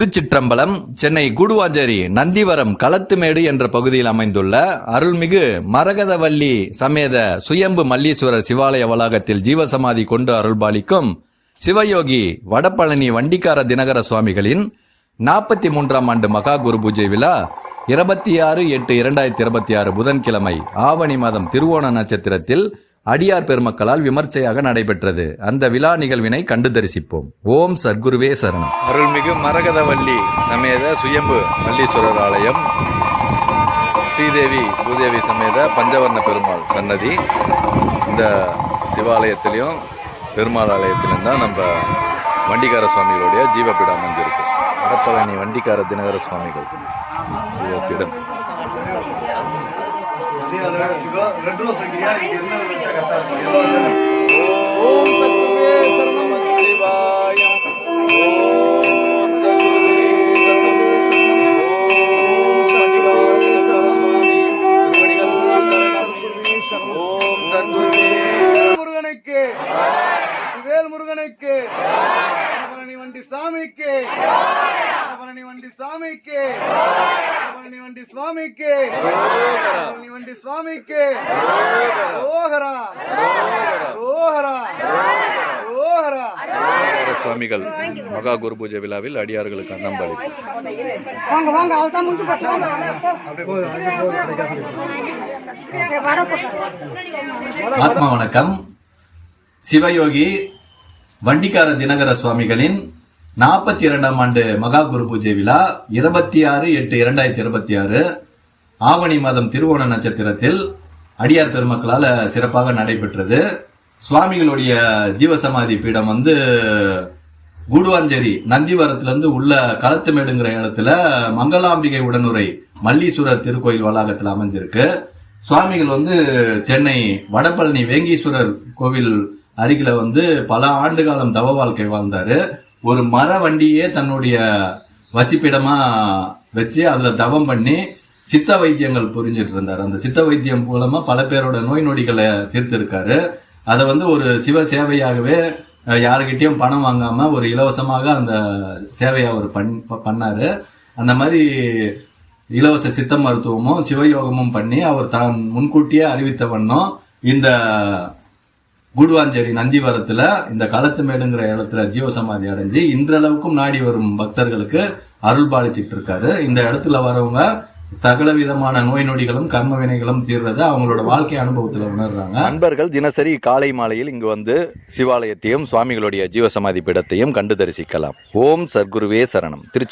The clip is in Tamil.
திருச்சிற்றம்பலம். சென்னை கூடுவாஞ்சேரி நந்திவரம் களத்துமேடு என்ற பகுதியில் அமைந்துள்ள அருள்மிகு மரகதவல்லி சமேத சுயம்பு மல்லீஸ்வரர் சிவாலய வளாகத்தில் ஜீவசமாதி கொண்டு அருள்பாலிக்கும் சிவயோகி வடபழனி வண்டிக்கார தினகர சுவாமிகளின் 43ஆம் ஆண்டு மகா குரு பூஜை விழா 26/8/2026 புதன்கிழமை ஆவணி மாதம் திருவோண நட்சத்திரத்தில் அடியார் பெருமக்களால் விமர்சையாக நடைபெற்றது. அந்த விழா நிகழ்வினை கண்டு தரிசிப்போம். ஓம் சத்குருவே சரணம். அருள்மிகு மரகதவல்லி சமேத சுயம்பு மல்லீஸ்வரர் ஆலயம், ஸ்ரீதேவி பூதேவி சமேத பஞ்சவர்ண பெருமாள் சன்னதி. இந்த சிவாலயத்திலையும் பெருமாள் ஆலயத்திலும் தான் நம்ம வண்டிக்கார சுவாமிகளுடைய ஜீவபீடம் அமைஞ்சிருக்கு. வடபழனி வண்டிக்கார தினகர சுவாமிகள் ஜீவபீடம். முருகனுக்கு, வேல் முருகனுக்கு, பழனி வண்டி சாமிக்கு, பழனி வண்டி சாமிக்கு, பழனி வண்டி சுவாமிக்கு, பழனி வண்டி சுவாமிக்கு, ஓஹரா ஓஹரா ஓஹரா. சுவாமிகள் மகா குரு பூஜை விழாவில் அடியார்களுக்கு அன்னம்பளி. ஆத்மா வணக்கம். சிவயோகி வண்டிக்கார தினகர சுவாமிகளின் 42ஆம் ஆண்டு மகா குரு பூஜை விழா 26/8/2026 ஆவணி மாதம் திருவோண நட்சத்திரத்தில் அடியார் பெருமக்களால் சிறப்பாக நடைபெற்றது. சுவாமிகளுடைய ஜீவசமாதி பீடம் கூடுவாஞ்சேரி நந்திவரத்திலிருந்து உள்ள களத்துமேடுங்கிற இடத்துல மங்களாம்பிகை உடனுரை மல்லீஸ்வரர் திருக்கோயில் வளாகத்தில் அமைஞ்சிருக்கு. சுவாமிகள் சென்னை வடபழனி வேங்கீஸ்வரர் கோவில் அருகில பல ஆண்டு காலம் தவ வாழ்க்கை வாழ்ந்தாரு. ஒரு மர வண்டியே தன்னுடைய வசிப்பிடமா வச்சு அதுல தவம் பண்ணி சித்த வைத்தியங்கள் புரிஞ்சிட்டு இருந்தார். அந்த சித்த வைத்தியம் மூலமா பல பேரோட நோய் நொடிகளை தீர்த்திருக்காரு. அதை ஒரு சிவ சேவையாகவே யாருக்கிட்டையும் பணம் வாங்காம ஒரு இலவசமாக அந்த சேவையை அவர் பண்ணாரு. அந்த மாதிரி இலவச சித்த மருத்துவமும் சிவயோகமும் பண்ணி அவர் தான் முன்கூட்டியே அறிவித்த வண்ணம் இந்த கூடுவாஞ்சேரி நந்திவரத்துல இந்த களத்துமேடுங்கிற இடத்துல ஜீவசமாதி அடைஞ்சு இன்றளவுக்கும் நாடி வரும் பக்தர்களுக்கு அருள் பாலிச்சிட்டு இருக்காரு. இந்த இடத்துல வரவங்க சகல விதமான நோய் நொடிகளும் கர்ம வினைகளும் தீர்றதை அவங்களோட வாழ்க்கை அனுபவத்துல உணர்றாங்க. நண்பர்கள் தினசரி காலை மாலையில் இங்கு சிவாலயத்தையும் சுவாமிகளுடைய ஜீவசமாதி பீடத்தையும் கண்டு தரிசிக்கலாம். ஓம் சத்குருவே சரணம். திருச்சி.